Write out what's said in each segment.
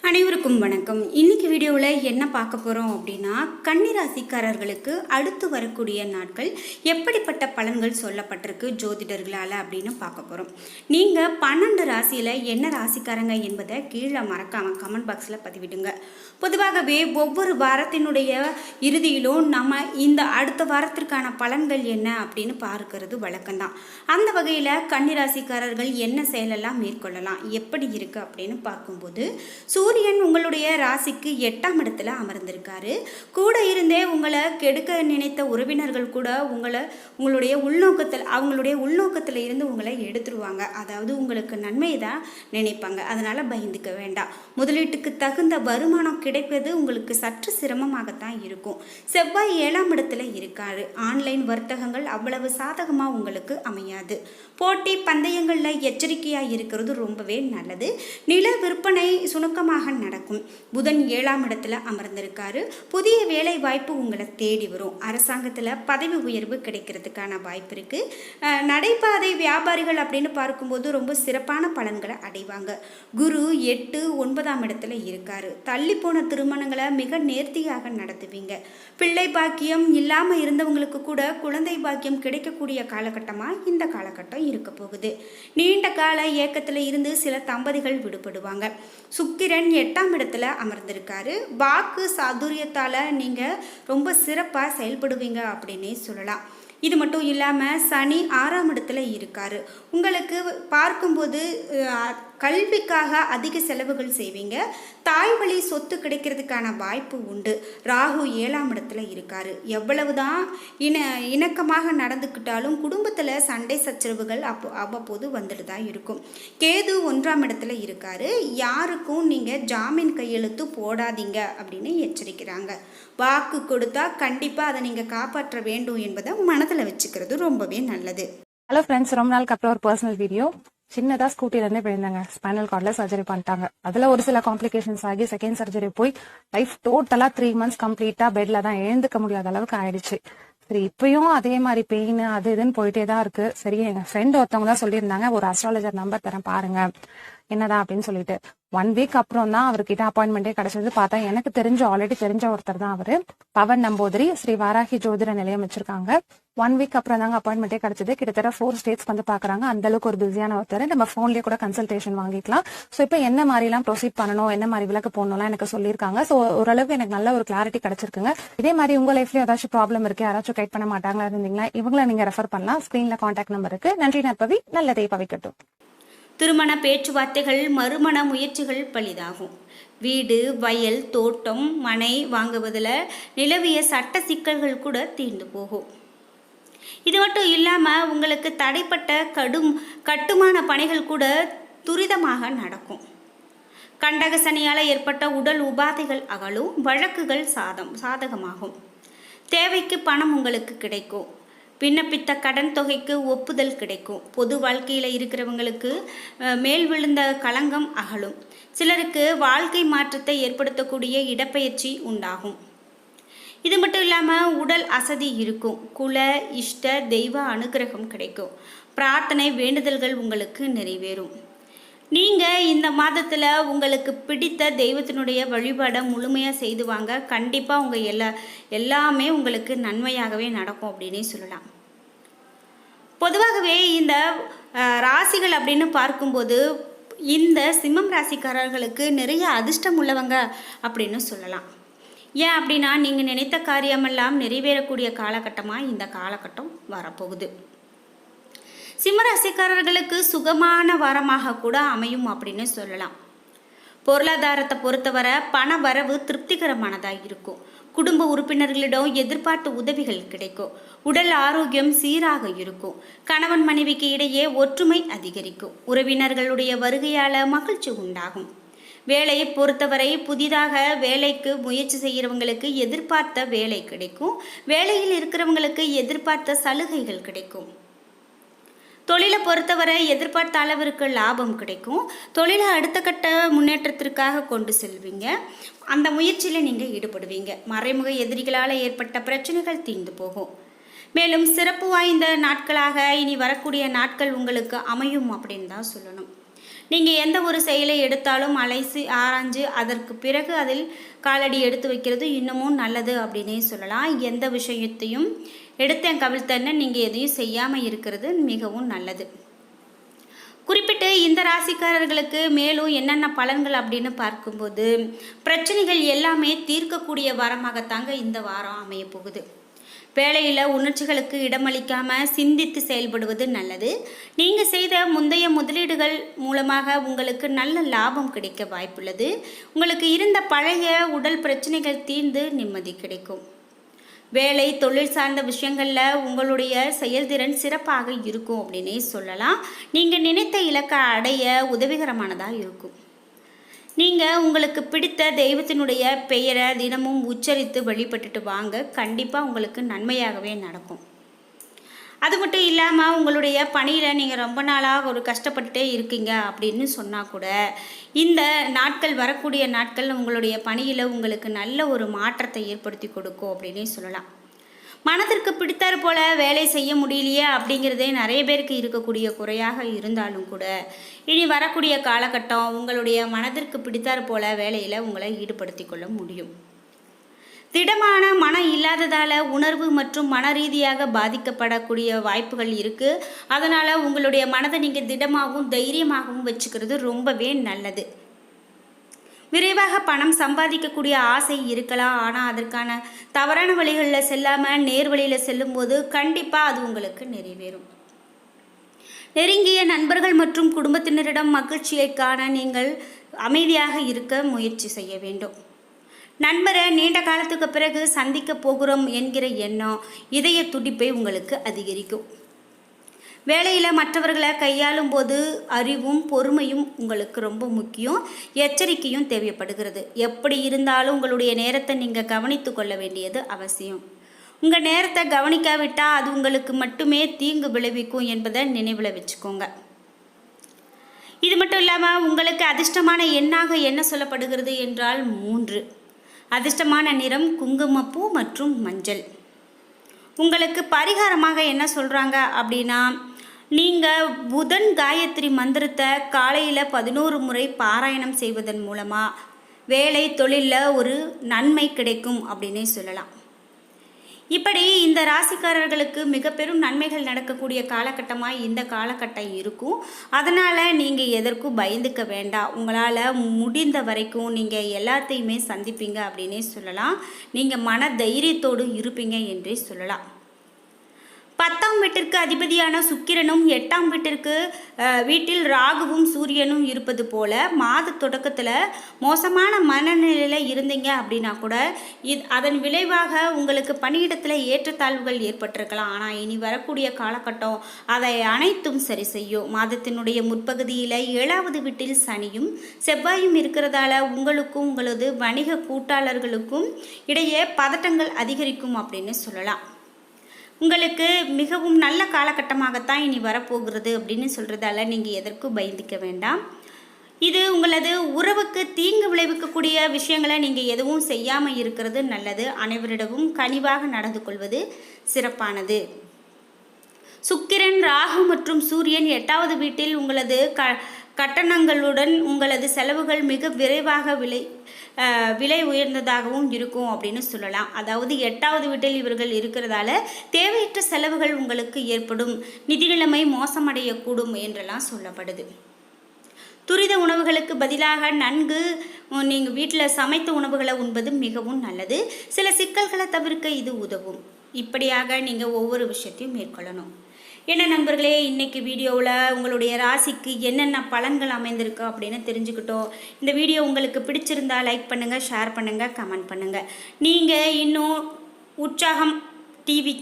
அனைவருக்கும் வணக்கம். இன்னைக்கு வீடியோவில் என்ன பார்க்க போகிறோம் அப்படின்னா, கன்னி ராசிக்காரர்களுக்கு அடுத்து வரக்கூடிய நாட்கள் எப்படிப்பட்ட பலன்கள் சொல்லப்பட்டிருக்கு ஜோதிடர்களால் அப்படின்னு பார்க்க போகிறோம். நீங்கள் 12 ராசியில் என்ன ராசிக்காரங்க என்பதை கீழே மறக்காமல் கமெண்ட் பாக்ஸில் பதிவிடுங்க. பொதுவாகவே ஒவ்வொரு வாரத்தினுடைய இறுதியிலும் நம்ம இந்த அடுத்த வாரத்திற்கான பலன்கள் என்ன அப்படின்னு பார்க்கறது வழக்கம்தான். அந்த வகையில் கன்னி ராசிக்காரர்கள் என்ன செயலெல்லாம் மேற்கொள்ளலாம், எப்படி இருக்குது அப்படின்னு பார்க்கும்போது, சூரியன் உங்களுடைய ராசிக்கு 8ஆம் இடத்துல அமர்ந்திருக்காரு. கூட இருந்தே உங்களை கெடுக்க நினைத்த உறவினர்கள் கூட அவங்களுடைய உள்நோக்கத்தில் இருந்து உங்களை எடுத்துருவாங்க. அதாவது உங்களுக்கு நன்மையை தான் நினைப்பாங்க. அதனால் பயந்துக்க வேண்டாம். முதலீட்டுக்கு தகுந்த வருமானம் கிடைப்பது உங்களுக்கு சற்று சிரமமாகத்தான் இருக்கும். செவ்வாய் 7ஆம் இடத்துல இருக்காரு. ஆன்லைன் வர்த்தகங்கள் அவ்வளவு சாதகமாக உங்களுக்கு அமையாது. போட்டி பந்தயங்களில் எச்சரிக்கையாக இருக்கிறது ரொம்பவே நல்லது. நில விற்பனை சுணுக்கமாக நடக்கும். புதன் 7ஆம் இடத்துல அமர்ந்திருக்காரு. புதிய வேலை வாய்ப்பு உங்களை தேடி வரும். அரசாங்கத்தில் பதவி உயர்வு கிடைக்கிறதுக்கான வாய்ப்பு இருக்கு. நடைபாதை வியாபாரிகள் அப்படின்னு பார்க்கும்போது ரொம்ப சிறப்பான பலன்களை அடைவாங்க. குரு 8, 9ஆம் இடத்துல இருக்காரு. தள்ளி போன திருமணங்களை மிக நேர்த்தியாக நடத்துவீங்க. பிள்ளை பாக்கியம் இல்லாமல் இருந்தவங்களுக்கு கூட குழந்தை பாக்கியம் கிடைக்கக்கூடிய காலகட்டமாக இந்த காலகட்டம் இருக்க போகுது. நீண்ட கால ஏக்கத்தில் இருந்து சில தம்பதிகள் விடுபடுவாங்க. சுக்கிரன் 8ஆம் இடத்துல அமர்ந்திருக்காரு. வாக்கு சாதுரியத்தால் நீங்கள் ரொம்ப சிறப்பாக செயல்படுவீங்க அப்படின்னே சொல்லலாம். இது மட்டும் இல்லாமல் சனி 6ஆம் இடத்துல இருக்காரு. உங்களுக்கு பார்க்கும்போது கல்விக்காக அதிக செலவுகள் செய்வீங்க. தாய் வழி சொத்து கிடைக்கிறதுக்கான வாய்ப்பு உண்டு. ராகு 7ஆம் இடத்துல இருக்காரு. எவ்வளவுதான் இணக்கமாக நடந்துக்கிட்டாலும் குடும்பத்தில் சண்டை சச்சரவுகள் அவ்வப்போது வந்துட்டு தான் இருக்கும். கேது 1ஆம் இடத்துல இருக்காரு. யாருக்கும் நீங்கள் ஜாமீன் கையெழுத்து போடாதீங்க அப்படின்னு எச்சரிக்கிறாங்க. வாக்கு கொடுத்தா கண்டிப்பாக அதை நீங்கள் காப்பாற்ற வேண்டும் என்பதை மனதில் வச்சுக்கிறது ரொம்பவே நல்லது. ஹலோ ஃப்ரெண்ட்ஸ், ரொம்ப நாளுக்கு அப்புறம் ஒரு பர்சனல் வீடியோ. சின்னதாக ஸ்கூட்டிலேருந்தே போயிருந்தாங்க. ஸ்பைனல் கார்டில் சர்ஜரி பண்ணிட்டாங்க. அதில் ஒரு சில காம்ப்ளிகேஷன்ஸ் ஆகி செகண்ட் சர்ஜரி போய் லைஃப் டோட்டலாக 3 months கம்ப்ளீட்டாக பெட்டில் தான் எழுந்துக்க முடியாத அளவுக்கு ஆயிடுச்சு. சரி, இப்பயும் அதே மாதிரி பெயின் அது இதுன்னு போயிட்டே தான் இருக்கு. சரி, எங்கள் ஃப்ரெண்ட் ஒருத்தவங்க தான் சொல்லியிருந்தாங்க, ஒரு அஸ்ட்ராலஜர் நம்பர் தரேன் பாருங்க என்னதான் அப்படின்னு சொல்லிட்டு. 1 week அப்புறம் தான் அவர்கிட்ட அப்பாயின்மெண்ட்டே கிடைச்சது. பார்த்தா எனக்கு ஆல்ரெடி தெரிஞ்ச ஒருத்தர் தான் அவரு. பவன் நம்பூதிரி ஸ்ரீ வாராகி ஜோதிட நிலையம் வச்சிருக்காங்க. 1 week அப்புறம் தாங்க அப்பாயின்மெண்ட்டே கிடைச்சது. கிட்டத்தட்ட 4 states வந்து பாக்குறாங்க. அந்த அளவுக்கு ஒரு பிஸியான ஒருத்தர். நம்ம போன்லயே கூட கன்சல்டேஷன் வாங்கிக்கலாம். ஸோ இப்போ என்ன மாதிரி எல்லாம் ப்ரொசீட் பண்ணணும், என்ன மாதிரி விளக்கு போடணும்லாம் எனக்கு சொல்லியிருக்காங்க. ஸோ ஓரளவுக்கு எனக்கு நல்ல ஒரு கிளாரிட்டி கிடைச்சிருக்குங்க. இதே மாதிரி உங்க லைஃப்ல ஏதாச்சும் ப்ராப்ளம் இருக்கு, யாராச்சும் கைட் பண்ண மாட்டாங்களா இருந்தீங்களா, இவங்களை நீங்க ரெஃபர் பண்ணலாம். ஸ்கிரீன்ல கான்டாக்ட் நம்பர் இருக்கு. நன்றி நற்பவி, நல்லதை பவிக்கட்டும். திருமண பேச்சுவார்த்தைகள், மறுமண முயற்சிகள் பலிதாகும். வீடு, வயல், தோட்டம், மனை வாங்குவதில் நிலவிய சட்ட சிக்கல்கள் கூட தீர்ந்து போகும். இது மட்டும் இல்லாமல் உங்களுக்கு தடைப்பட்ட கட்டுமான பணிகள் கூட துரிதமாக நடக்கும். கண்டக சனியால் ஏற்பட்ட உடல் உபாதைகள் அகலும். வழக்குகள் சாதகமாகும். தேவைக்கு பணம் உங்களுக்கு கிடைக்கும். விண்ணப்பித்த கடன் தொகைக்கு ஒப்புதல் கிடைக்கும். பொது வாழ்க்கையில் இருக்கிறவங்களுக்கு மேல் விழுந்த களங்கம் அகலும். சிலருக்கு வாழ்க்கை மாற்றத்தை ஏற்படுத்தக்கூடிய இடப்பெயர்ச்சி உண்டாகும். இது மட்டும் இல்லாமல் உடல் அசதி இருக்கும். குல இஷ்ட தெய்வ அனுகிரகம் கிடைக்கும். பிரார்த்தனை வேண்டுதல்கள் உங்களுக்கு நிறைவேறும். நீங்கள் இந்த மாதத்தில் உங்களுக்கு பிடித்த தெய்வத்தினுடைய வழிபாடை முழுமையாக செய்து வாங்க. கண்டிப்பாக உங்கள் எல்லாமே உங்களுக்கு நன்மையாகவே நடக்கும் அப்படின்னே சொல்லலாம். பொதுவாகவே இந்த ராசிகள் அப்படின்னு பார்க்கும்போது இந்த சிம்மம் ராசிக்காரர்களுக்கு நிறைய அதிர்ஷ்டம் உள்ளவங்க அப்படின்னு சொல்லலாம். ஏன் அப்படின்னா, நீங்கள் நினைத்த காரியமெல்லாம் நிறைவேறக்கூடிய காலகட்டமாக இந்த காலகட்டம் வரப்போகுது. சிம்மராசிக்காரர்களுக்கு சுகமான வாரமாக கூட அமையும் அப்படின்னு சொல்லலாம். பொருளாதாரத்தை பொறுத்தவரை பண வரவு திருப்திகரமானதாக இருக்கும். குடும்ப உறுப்பினர்களிடம் எதிர்பார்த்த உதவிகள் கிடைக்கும். உடல் ஆரோக்கியம் சீராக இருக்கும். கணவன் மனைவிக்கு இடையே ஒற்றுமை அதிகரிக்கும். உறவினர்களுடைய வருகையால் மகிழ்ச்சி உண்டாகும். வேலையை பொறுத்தவரை புதிதாக வேலைக்கு முயற்சி செய்கிறவங்களுக்கு எதிர்பார்த்த வேலை கிடைக்கும். வேலையில் இருக்கிறவங்களுக்கு எதிர்பார்த்த சலுகைகள் கிடைக்கும். தொழிலை பொறுத்தவரை எதிர்பார்த்த அளவிற்கு லாபம் கிடைக்கும். தொழிலை அடுத்த கட்ட முன்னேற்றத்திற்காக கொண்டு செல்வீங்க. அந்த முயற்சியில் நீங்கள் ஈடுபடுவீங்க. மறைமுக எதிரிகளால் ஏற்பட்ட பிரச்சனைகள் தீர்ந்து போகும். மேலும் சிறப்பு வாய்ந்த நாட்களாக இனி வரக்கூடிய நாட்கள் உங்களுக்கு அமையும் அப்படின்னு தான் சொல்லணும். நீங்கள் எந்த ஒரு செயலை எடுத்தாலும் அலைசி ஆராய்ஞ்சு அதற்கு பிறகு அதில் காலடி எடுத்து வைக்கிறது இன்னமும் நல்லது அப்படின்னே சொல்லலாம். எந்த விஷயத்தையும் எடுத்தேன் கவிழ்த்தேன்னு நீங்கள் எதையும் செய்யாமல் இருக்கிறது மிகவும் நல்லது. குறிப்பிட்டு இந்த ராசிக்காரர்களுக்கு மேலும் என்னென்ன பலன்கள் அப்படின்னு பார்க்கும்போது, பிரச்சனைகள் எல்லாமே தீர்க்கக்கூடிய வாரமாகத்தாங்க இந்த வாரம் அமைய போகுது. வேலையில் உணர்ச்சிகளுக்கு இடமளிக்காமல் சிந்தித்து செயல்படுவது நல்லது. நீங்கள் செய்த முந்தைய முதலீடுகள் மூலமாக உங்களுக்கு நல்ல லாபம் கிடைக்க வாய்ப்புள்ளது. உங்களுக்கு இருந்த பழைய உடல் பிரச்சனைகள் தீர்ந்து நிம்மதி கிடைக்கும். வேலை தொழில் சார்ந்த விஷயங்களில் உங்களுடைய செயல்திறன் சிறப்பாக இருக்கும் அப்படின்னே சொல்லலாம். நீங்கள் நினைத்த இலக்கை அடைய உதவிகரமானதாக இருக்கும். நீங்கள் உங்களுக்கு பிடித்த தெய்வத்தினுடைய பெயரை தினமும் உச்சரித்து வழிபட்டுட்டு வாங்க. கண்டிப்பாக உங்களுக்கு நன்மையாகவே நடக்கும். அது மட்டும் இல்லாமல் உங்களுடைய பணியில் நீங்கள் ரொம்ப நாளாக ஒரு கஷ்டப்பட்டுட்டே இருக்கீங்க அப்படின்னு சொன்னால் கூட இந்த நாட்கள் வரக்கூடிய நாட்கள் உங்களுடைய பணியில் உங்களுக்கு நல்ல ஒரு மாற்றத்தை ஏற்படுத்தி கொடுக்கும் அப்படின்னே சொல்லலாம். மனதிற்கு பிடித்தாற் போல வேலை செய்ய முடியலையே அப்படிங்கிறதே நிறைய பேருக்கு இருக்கக்கூடிய குறையாக இருந்தாலும் கூட இனி வரக்கூடிய காலகட்டம் உங்களுடைய மனதிற்கு பிடித்தாற் போல வேலையில் உங்களை ஈடுபடுத்தி கொள்ள முடியும். திடமான மனம் இல்லாததால் உணர்வு மற்றும் மன ரீதியாக பாதிக்கப்படக்கூடிய வாய்ப்புகள் இருக்குது. அதனால் உங்களுடைய மனதை நீங்கள் திடமாகவும் தைரியமாகவும் வச்சுக்கிறது ரொம்பவே நல்லது. விரைவாக பணம் சம்பாதிக்கக்கூடிய ஆசை இருக்கலாம். ஆனால் அதற்கான தவறான வழிகளில் செல்லாமல் நேர் வழியில் செல்லும்போது கண்டிப்பாக அது உங்களுக்கு நிறைவேறும். நெருங்கிய நண்பர்கள் மற்றும் குடும்பத்தினரிடம் மகிழ்ச்சியை காண நீங்கள் அமைதியாக இருக்க முயற்சி செய்ய வேண்டும். நண்பரை நீண்ட காலத்துக்கு பிறகு சந்திக்க போகிறோம் என்கிற எண்ணம் இதய துடிப்பை உங்களுக்கு அதிகரிக்கும். வேலையில் மற்றவர்களை கையாளும் போது அறிவும் பொறுமையும் உங்களுக்கு ரொம்ப முக்கியம். எச்சரிக்கையும் தேவைப்படுகிறது. எப்படி இருந்தாலும் உங்களுடைய நேரத்தை நீங்கள் கவனித்து கொள்ள வேண்டியது அவசியம். உங்கள் நேரத்தை கவனிக்காவிட்டால் அது உங்களுக்கு மட்டுமே தீங்கு விளைவிக்கும் என்பதை நினைவில் வச்சுக்கோங்க. இது மட்டும் இல்லாமல் உங்களுக்கு அதிர்ஷ்டமான எண்ணாக என்ன சொல்லப்படுகிறது என்றால் 3. அதிர்ஷ்டமான நிறம் குங்குமப்பூ மற்றும் மஞ்சள். உங்களுக்கு பரிகாரமாக என்ன சொல்கிறாங்க அப்படின்னா, நீங்கள் புதன் காயத்ரி மந்திரத்தை காலையில் 11 முறை பாராயணம் செய்வதன் மூலமாக வேலை தொழிலில் ஒரு நன்மை கிடைக்கும் அப்படின்னே சொல்லலாம். இப்படி இந்த ராசிக்காரர்களுக்கு மிக பெரும் நன்மைகள் நடக்கக்கூடிய காலகட்டமாக இந்த காலகட்டம் இருக்கும். அதனால் நீங்கள் எதற்கும் பயந்துக்க வேண்டாம். உங்களால் முடிந்த வரைக்கும் நீங்கள் எல்லாத்தையுமே சந்திப்பீங்க அப்படின்னே சொல்லலாம். நீங்கள் மன தைரியத்தோடு இருப்பீங்க என்றே சொல்லலாம். 10ஆம் வீட்டிற்கு அதிபதியான சுக்கிரனும் 8ஆம் வீட்டில் ராகுவும் சூரியனும் இருப்பது போல மாத தொடக்கத்தில் மோசமான மனநிலையில் இருந்தீங்க அப்படின்னா கூட அதன் விளைவாக உங்களுக்கு பணியிடத்தில் ஏற்றத்தாழ்வுகள் ஏற்பட்டிருக்கலாம். ஆனால் இனி வரக்கூடிய காலகட்டம் அதை அனைத்தும் சரி செய்யும். மாதத்தினுடைய முற்பகுதியில் 7ஆவது வீட்டில் சனியும் செவ்வாயும் இருக்கிறதால உங்களுக்கும் உங்களது வணிக கூட்டாளர்களுக்கும் இடையே பதட்டங்கள் அதிகரிக்கும் அப்படின்னு சொல்லலாம். உங்களுக்கு மிகவும் நல்ல காலகட்டமாகத்தான் இனி வரப்போகிறது அப்படின்னு சொல்கிறதால நீங்கள் எதற்கும் பயந்துக்க வேண்டாம். இது உங்களது உறவுக்கு தீங்கு விளைவிக்கக்கூடிய விஷயங்களை நீங்கள் எதுவும் செய்யாமல் இருக்கிறது நல்லது. அனைவரிடமும் கனிவாக நடந்து கொள்வது சிறப்பானது. சுக்கிரன் ராகு மற்றும் சூரியன் 8ஆவது வீட்டில் உங்களது கட்டணங்களுடன் உங்களது செலவுகள் மிக விரைவாக விலை உயர்ந்ததாகவும் இருக்கும் அப்படின்னு சொல்லலாம். அதாவது 8ஆவது வீட்டில் இவர்கள் இருக்கிறதால தேவையற்ற செலவுகள் உங்களுக்கு ஏற்படும். நிதி நிலைமை மோசமடையக்கூடும் என்றெல்லாம் சொல்லப்படுது. துரித உணவுகளுக்கு பதிலாக நன்கு நீங்கள் வீட்டில் சமைத்த உணவுகளை உண்பது மிகவும் நல்லது. சில சிக்கல்களை தவிர்க்க இது உதவும். இப்படியாக நீங்கள் ஒவ்வொரு விஷயத்தையும் மேற்கொள்ளணும். என்ன நண்பர்களே, இன்றைக்கி வீடியோவில் உங்களுடைய ராசிக்கு என்னென்ன பலன்கள் அமைந்திருக்கு அப்படின்னு தெரிஞ்சுக்கிட்டோம். இந்த வீடியோ உங்களுக்கு பிடிச்சிருந்தா லைக் பண்ணுங்கள், ஷேர் பண்ணுங்கள், கமெண்ட் பண்ணுங்கள். நீங்கள் இன்னும் உற்சாகம் டிவி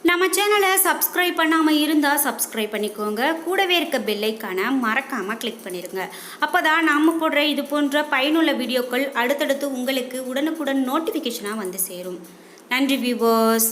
நம்ம சேனலை சப்ஸ்கிரைப் பண்ணாமல் இருந்தால் சப்ஸ்கிரைப் பண்ணிக்கோங்க. கூடவே இருக்க பெல்லைக்கான மறக்காமல் கிளிக் பண்ணிடுங்க. அப்போ தான் நாம் போடுற இது போன்ற பயனுள்ள வீடியோக்கள் அடுத்தடுத்து உங்களுக்கு உடனுக்குடன் நோட்டிஃபிகேஷனாக வந்து சேரும். நன்றி வியூவர்ஸ்.